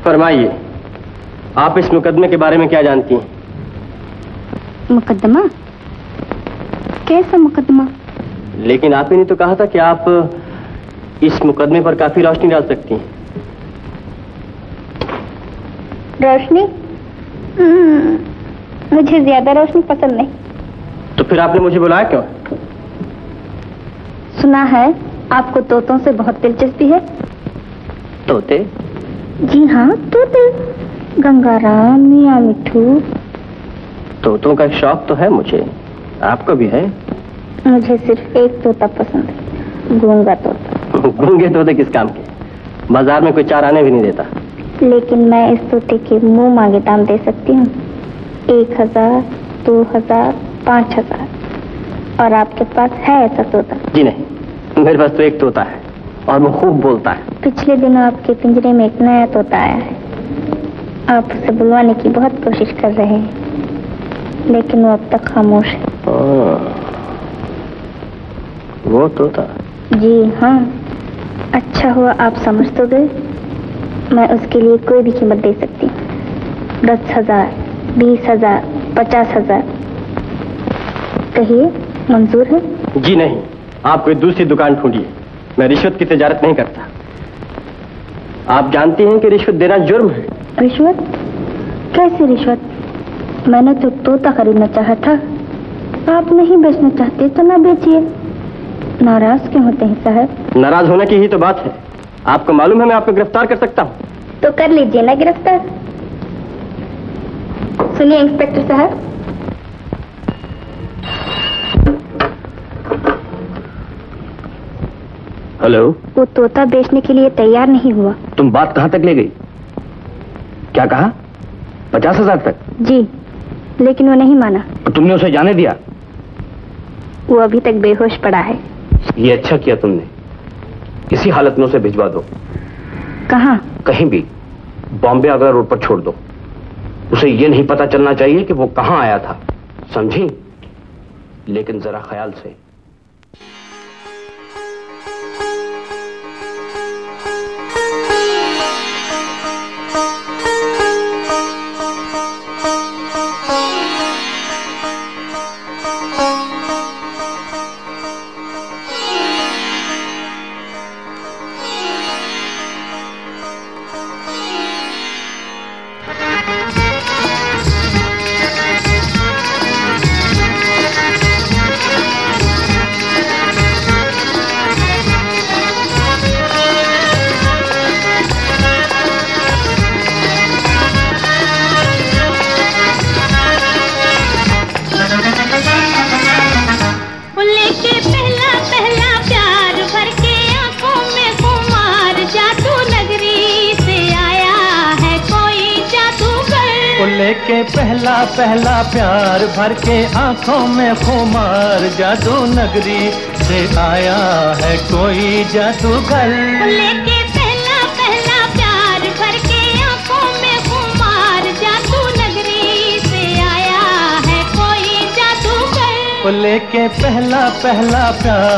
फरमाइए, आप इस मुकदमे के बारे में क्या जानती हैं? मुकदमा? कैसा मुकदमा? लेकिन आप ही ने तो कहा था कि आप इस मुकदमे पर काफी रोशनी डाल सकती हैं। रोशनी? मुझे ज्यादा रोशनी पसंद नहीं। तो फिर आपने मुझे बुलाया क्यों? सुना है आपको तोतों से बहुत दिलचस्पी है। तोते? जी हाँ, तोते। गंगाराम, मियाँ मिठू। तोतों का शौक तो है मुझे, आपको भी है? मुझे सिर्फ एक तोता पसंद है, गूंगा तोता। गूंगे तोते किस काम के? बाजार में कोई चार आने भी नहीं देता। लेकिन मैं इस तोते के मुंह मांगे दाम दे सकती हूँ। 1000, 2000, 5000। और आपके पास है ऐसा तोता? जी नहीं, मेरे पास तो एक तोता है और वो खूब बोलता है। पिछले दिनों आपके पिंजरे में एक नया तोता आया है। आप उसे बुलवाने की बहुत कोशिश कर रहे हैं, लेकिन वो अब तक खामोश है। वो तोता? जी हाँ। अच्छा हुआ आप समझ तो गए। मैं उसके लिए कोई भी कीमत दे सकती हूँ। 10,000, 20,000, 50,000। कहिए, मंजूर है? जी नहीं, आप कोई दूसरी दुकान ढूंढिए। मैं रिश्वत की तिजारत नहीं करता। आप जानती हैं कि रिश्वत देना जुर्म है। रिश्वत? कैसी रिश्वत? मैंने तो तोता खरीदना चाहा था। आप नहीं बेचना चाहते तो ना बेचिए। नाराज क्यों होते हैं साहब? नाराज होने की ही तो बात है। आपको मालूम है मैं आपको गिरफ्तार कर सकता हूँ। तो कर लीजिए ना गिरफ्तार। सुनिए इंस्पेक्टर साहब, हेलो। वो तोता बेचने के लिए तैयार नहीं हुआ। तुम बात कहाँ तक ले गई? क्या कहा? 50,000 तक? जी, लेकिन वो नहीं माना। तो तुमने उसे जाने दिया? वो अभी तक बेहोश पड़ा है। ये अच्छा किया तुमने। इसी हालत में उसे भिजवा दो। कहाँ? कहीं भी, बॉम्बे आगरा रोड पर छोड़ दो। उसे ये नहीं पता चलना चाहिए कि वो कहाँ आया था, समझी? लेकिन जरा ख्याल से। के पहला प्यार भर के आंखों में खुमार, जादू नगरी से आया है कोई जादूगर। लेके पहला प्यार भर के आंखों में खुमार, जादू नगरी से आया है कोई जादूगर। लेके पहला प्यार।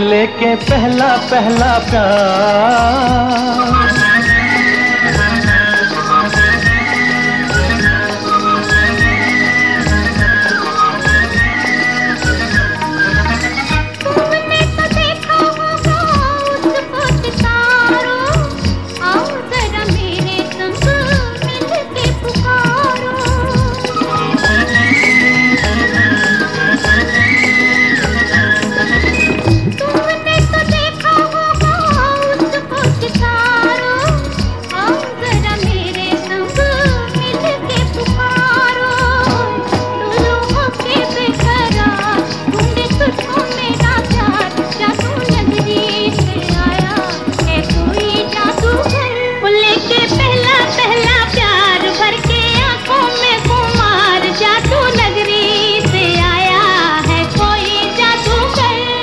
लेके पहला प्यार।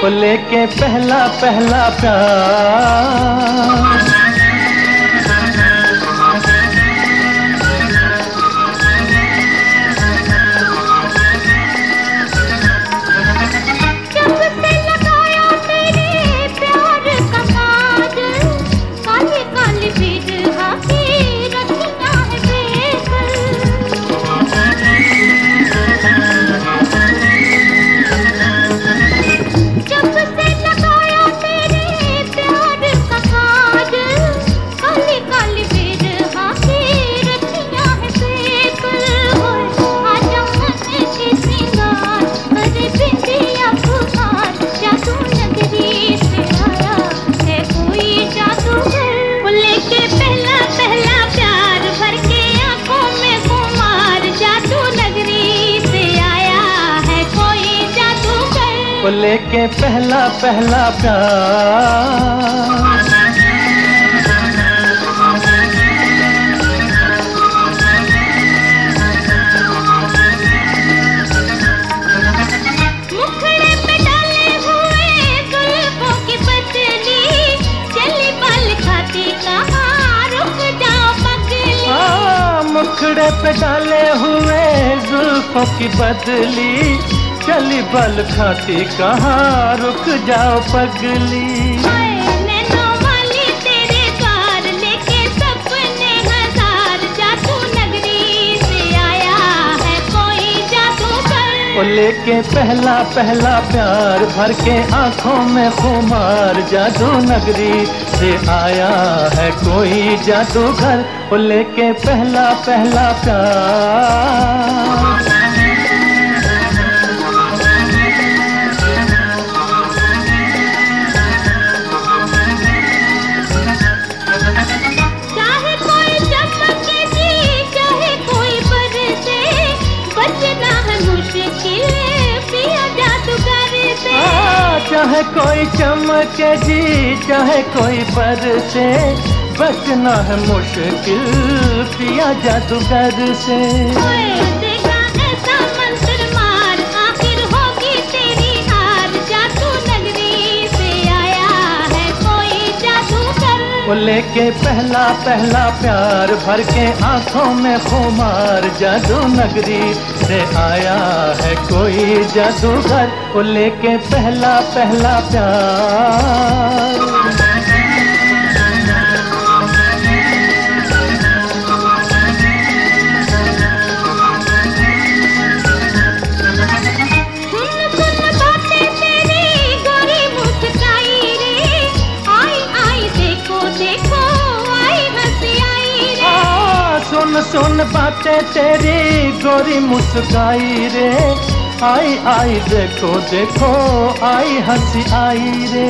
वो लेके पहला पहला प्यार। वो लेके पहला पहला प्यार। मुखड़े पे डाले हुए जुल्फों की पतली, चली पल खाती कहाँ रुक जाओ पगली। मुखड़े पे डाले हुए जुल्फों की बदली, चली बल खाती कहाँ रुक जाओ पगली। नैनों वाली तेरे द्वार लेके सपने हजार, जादू नगरी से आया है कोई जादूगर। वो लेके पहला पहला प्यार, भर के आंखों में खुमार, जादू नगरी से आया है कोई जादूगर। वो लेके पहला पहला प्यार। चाहे कोई चमके जी, चाहे कोई बरसे, बचना है मुश्किल पिया जादूगर से। देखा ऐसा मंत्र मार, आखिर होगी तेरी हार, जादू नगरी से आया है कोई जादूगर। वो लेके पहला पहला प्यार, भर के आंखों में खुमार, जादू नगरी से आया है कोई जादूगर। वो लेके पहला पहला प्यार। सुन बातें तेरी गोरी मुस्काई रे, आई आई देखो देखो आई हंसी आई रे।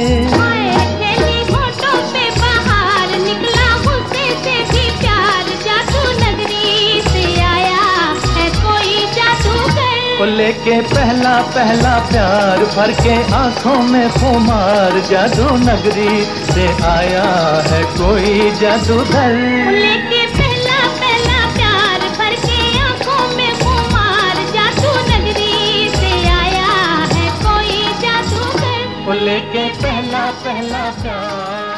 होठों पे बाहर निकला गुस्से से भी प्यार, जादू नगरी से आया है कोई जादूगर। वो लेके पहला पहला प्यार, भर के आंखों में खुमार, जादू नगरी से आया है कोई जादूगर। लेके पहला पहला प्यार, भर के आंखों में खुमार, जादू नगरी से आया है कोई जादूगर। वो लेके पहला पहला प्यार।